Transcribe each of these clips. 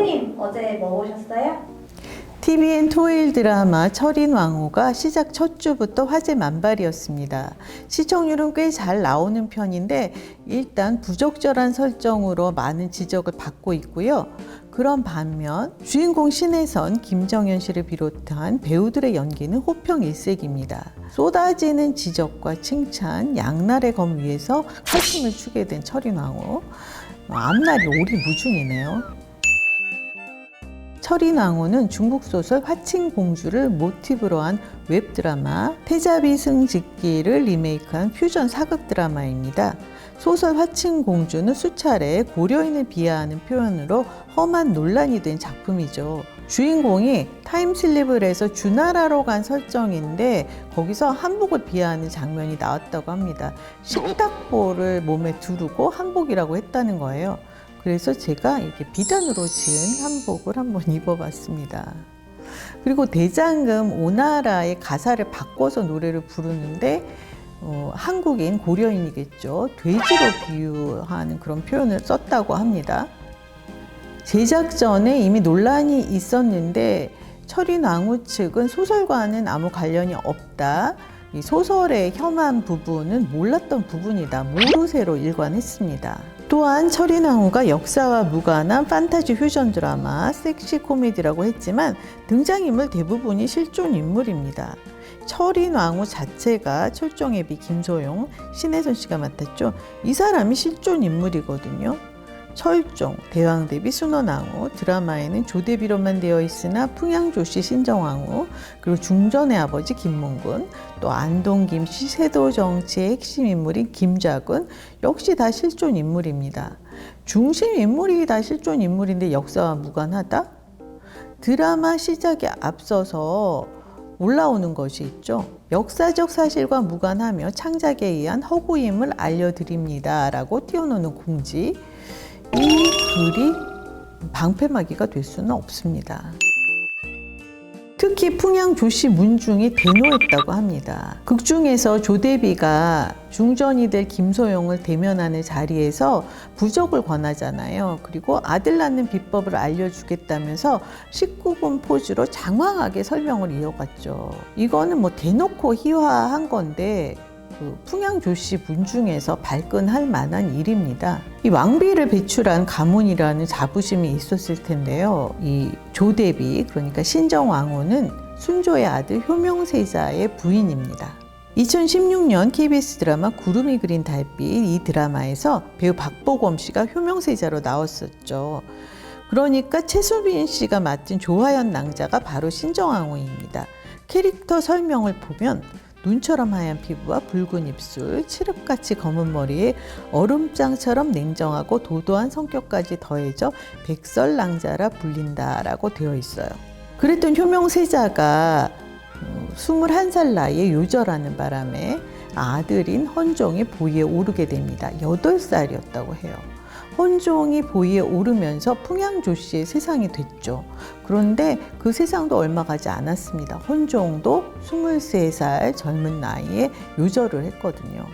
대표님 어제 뭐 보셨어요? TVN 토요일 드라마 철인왕후가 시작 첫 주부터 화제 만발이었습니다. 시청률은 꽤 잘 나오는 편인데 일단 부적절한 설정으로 많은 지적을 받고 있고요. 그런 반면 주인공 신혜선, 김정현 씨를 비롯한 배우들의 연기는 호평일색입니다. 쏟아지는 지적과 칭찬, 양날의 검 위에서 칼춤을 추게 된 철인왕후. 앞날이 오리무중이네요. 철인왕후는 중국 소설 화칭공주를 모티브로 한 웹드라마 태자비 승직기를 리메이크한 퓨전 사극 드라마입니다. 소설 화칭공주는 수차례 고려인을 비하하는 표현으로 험한 논란이 된 작품이죠. 주인공이 타임슬립을 해서 주나라로 간 설정인데 거기서 한복을 비하하는 장면이 나왔다고 합니다. 식탁보를 몸에 두르고 한복이라고 했다는 거예요. 그래서 제가 이렇게 비단으로 지은 한복을 한번 입어봤습니다. 그리고 대장금 오나라의 가사를 바꿔서 노래를 부르는데 한국인 고려인이겠죠. 돼지로 비유하는 그런 표현을 썼다고 합니다. 제작 전에 이미 논란이 있었는데 철인왕후 측은 소설과는 아무 관련이 없다. 이 소설의 혐한 부분은 몰랐던 부분이다. 모르쇠로 일관했습니다. 또한 철인왕후가 역사와 무관한 판타지 퓨전 드라마, 섹시 코미디라고 했지만 등장인물 대부분이 실존 인물입니다. 철인왕후 자체가 철종애비 김소용, 신혜선 씨가 맡았죠. 이 사람이 실존 인물이거든요. 철종, 대왕대비 순원왕후, 드라마에는 조대비로만 되어 있으나 풍양조씨 신정왕후, 그리고 중전의 아버지 김문군, 또 안동 김씨 세도정치의 핵심 인물인 김자군, 역시 다 실존 인물입니다. 중심 인물이 다 실존 인물인데 역사와 무관하다? 드라마 시작에 앞서서 올라오는 것이 있죠. 역사적 사실과 무관하며 창작에 의한 허구임을 알려드립니다 라고 띄워놓는 공지. 이 글이 방패막이가 될 수는 없습니다. 특히 풍양조씨 문중이 대노했다고 합니다. 극 중에서 조대비가 중전이 될 김소용을 대면하는 자리에서 부적을 권하잖아요. 그리고 아들 낳는 비법을 알려주겠다면서 19금 포즈로 장황하게 설명을 이어갔죠. 이거는 뭐 대놓고 희화한 건데 풍양조씨 문중에서 발끈할 만한 일입니다. 이 왕비를 배출한 가문이라는 자부심이 있었을 텐데요. 이 조대비, 그러니까 신정왕후는 순조의 아들 효명세자의 부인입니다. 2016년 KBS 드라마 구름이 그린 달빛, 이 드라마에서 배우 박보검 씨가 효명세자로 나왔었죠. 그러니까 최수빈 씨가 맡은 조화연 낭자가 바로 신정왕후입니다. 캐릭터 설명을 보면 눈처럼 하얀 피부와 붉은 입술, 칠흑같이 검은 머리에 얼음장처럼 냉정하고 도도한 성격까지 더해져 백설낭자라 불린다라고 되어 있어요. 그랬던 효명세자가 21살 나이에 요절하는 바람에 아들인 헌종이 보위에 오르게 됩니다. 8살이었다고 해요. 헌종이 보위에 오르면서 풍양조씨의 세상이 됐죠. 그런데 그 세상도 얼마 가지 않았습니다. 헌종도 23살 젊은 나이에 요절을 했거든요.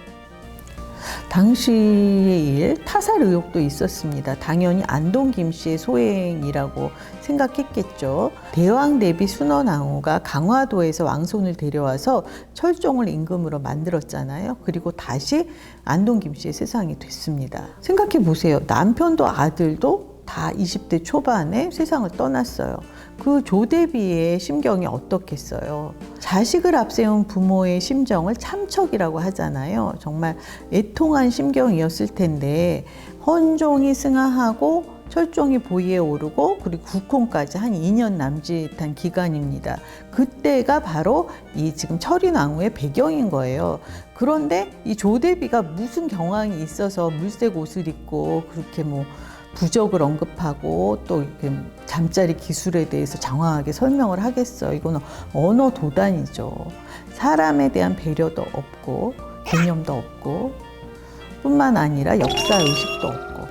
당시의 일, 타살 의혹도 있었습니다. 당연히 안동 김씨의 소행이라고 생각했겠죠. 대왕 대비 순원왕후가 강화도에서 왕손을 데려와서 철종을 임금으로 만들었잖아요. 그리고 다시 안동 김씨의 세상이 됐습니다. 생각해 보세요. 남편도 아들도 다 20대 초반에 세상을 떠났어요. 그 조대비의 심경이 어떻겠어요? 자식을 앞세운 부모의 심정을 참척이라고 하잖아요. 정말 애통한 심경이었을 텐데 헌종이 승하하고 철종이 보위에 오르고 그리고 국혼까지 한 2년 남짓한 기간입니다. 그때가 바로 이 지금 철인왕후의 배경인 거예요. 그런데 이 조대비가 무슨 경황이 있어서 물색 옷을 입고 그렇게 뭐 부적을 언급하고 또 이렇게 잠자리 기술에 대해서 장황하게 설명을 하겠어요. 이거는 언어 도단이죠. 사람에 대한 배려도 없고 개념도 없고 뿐만 아니라 역사 의식도 없고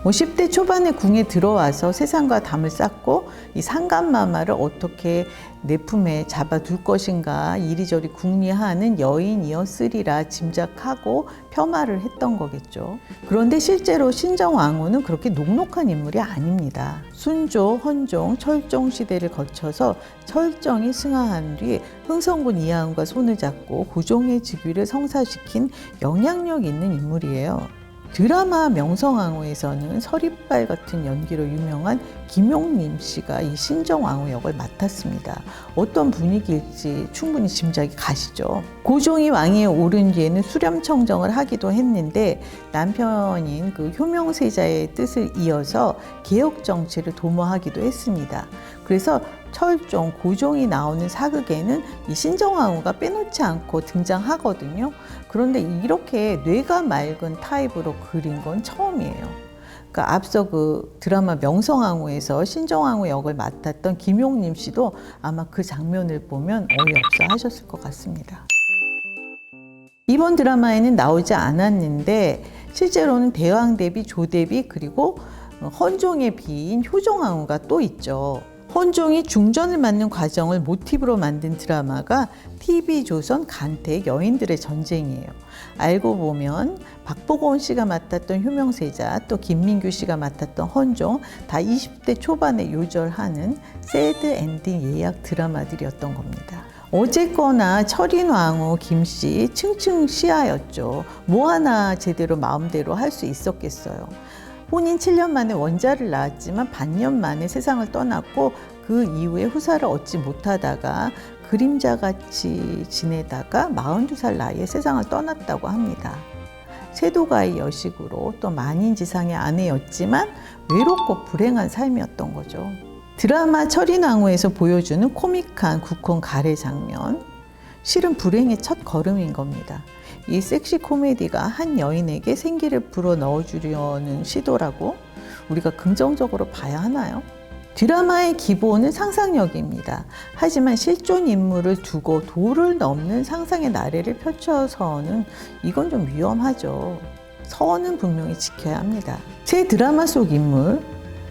10대 초반에 궁에 들어와서 세상과 담을 쌓고 이 상간마마를 어떻게 내 품에 잡아둘 것인가 이리저리 궁리하는 여인이었으리라 짐작하고 폄하를 했던 거겠죠. 그런데 실제로 신정왕후는 그렇게 녹록한 인물이 아닙니다. 순조, 헌종, 철종 시대를 거쳐서 철정이 승하한 뒤 흥성군 이하은과 손을 잡고 고종의 즉위를 성사시킨 영향력 있는 인물이에요. 드라마 명성황후에서는 서리빨 같은 연기로 유명한 김용림 씨가 이 신정왕후 역을 맡았습니다. 어떤 분위기일지 충분히 짐작이 가시죠. 고종이 왕위에 오른 뒤에는 수렴청정을 하기도 했는데 남편인 그 효명세자의 뜻을 이어서 개혁 정치를 도모하기도 했습니다. 그래서 철종, 고종이 나오는 사극에는 이 신정왕후가 빼놓지 않고 등장하거든요. 그런데 이렇게 뇌가 맑은 타입으로 그린 건 처음이에요. 그러니까 앞서 그 드라마 명성황후에서 신정왕후 역을 맡았던 김용림 씨도 아마 그 장면을 보면 어이없어 하셨을 것 같습니다. 이번 드라마에는 나오지 않았는데 실제로는 대왕대비, 조대비 그리고 헌종의 비인 효종왕후가 또 있죠. 헌종이 중전을 맡는 과정을 모티브로 만든 드라마가 TV조선 간택 여인들의 전쟁이에요. 알고 보면 박보검 씨가 맡았던 효명세자, 또 김민규 씨가 맡았던 헌종 다 20대 초반에 요절하는 새드 엔딩 예약 드라마들이었던 겁니다. 어쨌거나 철인왕후 김씨 층층 시하였죠. 뭐 하나 제대로 마음대로 할 수 있었겠어요. 혼인 7년 만에 원자를 낳았지만 반년 만에 세상을 떠났고 그 이후에 후사를 얻지 못하다가 그림자같이 지내다가 42살 나이에 세상을 떠났다고 합니다. 세도가의 여식으로 또 만인지상의 아내였지만 외롭고 불행한 삶이었던 거죠. 드라마 철인왕후에서 보여주는 코믹한 국혼 가래 장면, 실은 불행의 첫 걸음인 겁니다. 이 섹시 코미디가 한 여인에게 생기를 불어 넣어주려는 시도라고 우리가 긍정적으로 봐야 하나요? 드라마의 기본은 상상력입니다. 하지만 실존 인물을 두고 도를 넘는 상상의 나래를 펼쳐서는 이건 좀 위험하죠. 선은 분명히 지켜야 합니다. 제 드라마 속 인물,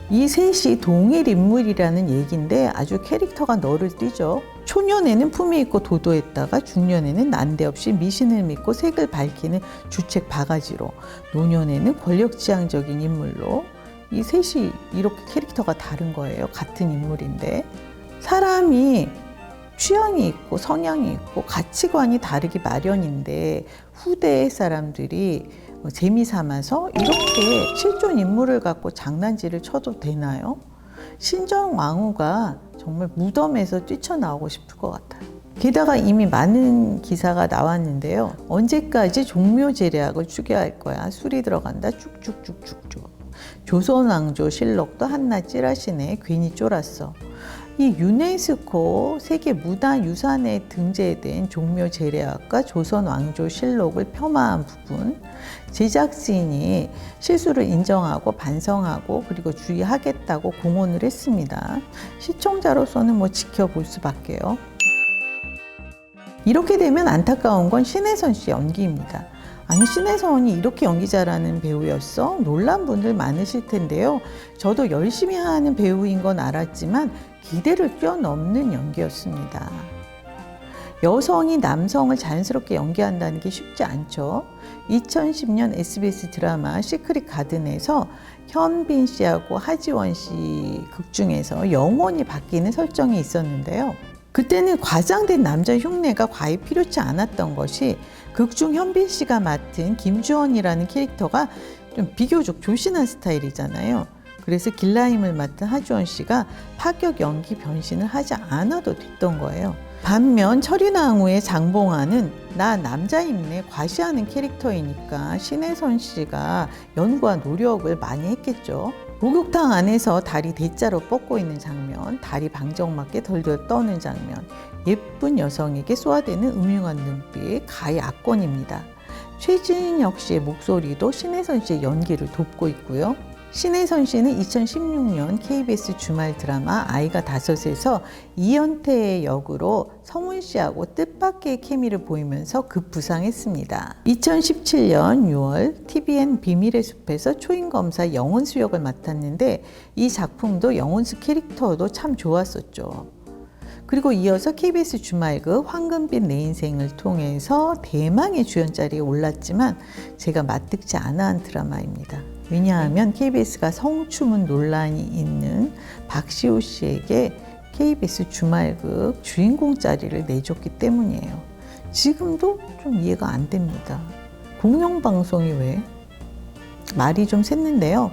이 셋이 동일 인물이라는 얘기인데 아주 캐릭터가 너를 띄죠. 초년에는 품위 있고 도도했다가 중년에는 난데없이 미신을 믿고 색을 밝히는 주책 바가지로, 노년에는 권력지향적인 인물로, 이 셋이 이렇게 캐릭터가 다른 거예요. 같은 인물인데. 사람이 취향이 있고 성향이 있고 가치관이 다르기 마련인데 후대의 사람들이 재미삼아서 이렇게 실존 인물을 갖고 장난질을 쳐도 되나요? 신정왕후가 정말 무덤에서 뛰쳐나오고 싶을 것 같아요. 게다가 이미 많은 기사가 나왔는데요. 언제까지 종묘제례학을 추계할 거야. 술이 들어간다. 쭉쭉쭉쭉쭉. 조선왕조 실록도 한낱 찌라시네. 괜히 쫄았어. 이 유네스코 세계 문화유산에 등재된 종묘제례학과 조선왕조 실록을 폄하한 부분, 제작진이 실수를 인정하고 반성하고 그리고 주의하겠다고 공언을 했습니다. 시청자로서는 뭐 지켜볼 수밖에요. 이렇게 되면 안타까운 건 신혜선 씨 연기입니다. 아니, 신혜선이 이렇게 연기 잘하는 배우였어? 놀란 분들 많으실 텐데요. 저도 열심히 하는 배우인 건 알았지만 기대를 뛰어넘는 연기였습니다. 여성이 남성을 자연스럽게 연기한다는 게 쉽지 않죠. 2010년 SBS 드라마 시크릿 가든에서 현빈 씨하고 하지원 씨 극 중에서 영혼이 바뀌는 설정이 있었는데요. 그때는 과장된 남자 흉내가 과히 필요치 않았던 것이 극중 현빈 씨가 맡은 김주원이라는 캐릭터가 좀 비교적 조신한 스타일이잖아요. 그래서 길라임을 맡은 하주원 씨가 파격 연기 변신을 하지 않아도 됐던 거예요. 반면 철인왕후의 장봉환은 나 남자임내 과시하는 캐릭터이니까 신혜선 씨가 연구와 노력을 많이 했겠죠. 목욕탕 안에서 다리 대자로 뻗고 있는 장면, 다리 방정맞게 덜덜 떠는 장면, 예쁜 여성에게 쏘아대는 음흉한 눈빛, 가히 압권입니다. 최진혁 씨의 목소리도 신혜선 씨의 연기를 돕고 있고요. 신혜선 씨는 2016년 KBS 주말 드라마 아이가 다섯에서 이연태의 역으로 성훈 씨하고 뜻밖의 케미를 보이면서 급부상했습니다. 2017년 6월 TVN 비밀의 숲에서 초임검사 영혼수 역을 맡았는데 이 작품도 영혼수 캐릭터도 참 좋았었죠. 그리고 이어서 KBS 주말극 황금빛 내 인생을 통해서 대망의 주연 자리에 올랐지만 제가 맞듣지 않아 한 드라마입니다. 왜냐하면 KBS가 성추문 논란이 있는 박시우 씨에게 KBS 주말극 주인공 자리를 내줬기 때문이에요. 지금도 좀 이해가 안 됩니다. 공영방송이 왜? 말이 좀 샜는데요.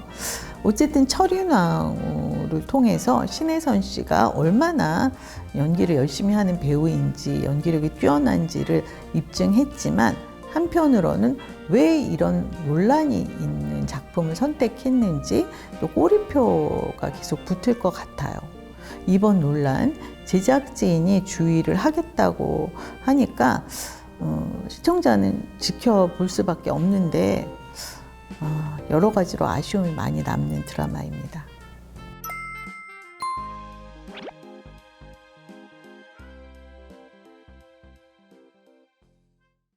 어쨌든 철인왕후를 통해서 신혜선 씨가 얼마나 연기를 열심히 하는 배우인지 연기력이 뛰어난지를 입증했지만 한편으로는 왜 이런 논란이 있는 작품을 선택했는지 또 꼬리표가 계속 붙을 것 같아요. 이번 논란 제작진이 주의를 하겠다고 하니까 시청자는 지켜볼 수밖에 없는데 여러 가지로 아쉬움이 많이 남는 드라마입니다.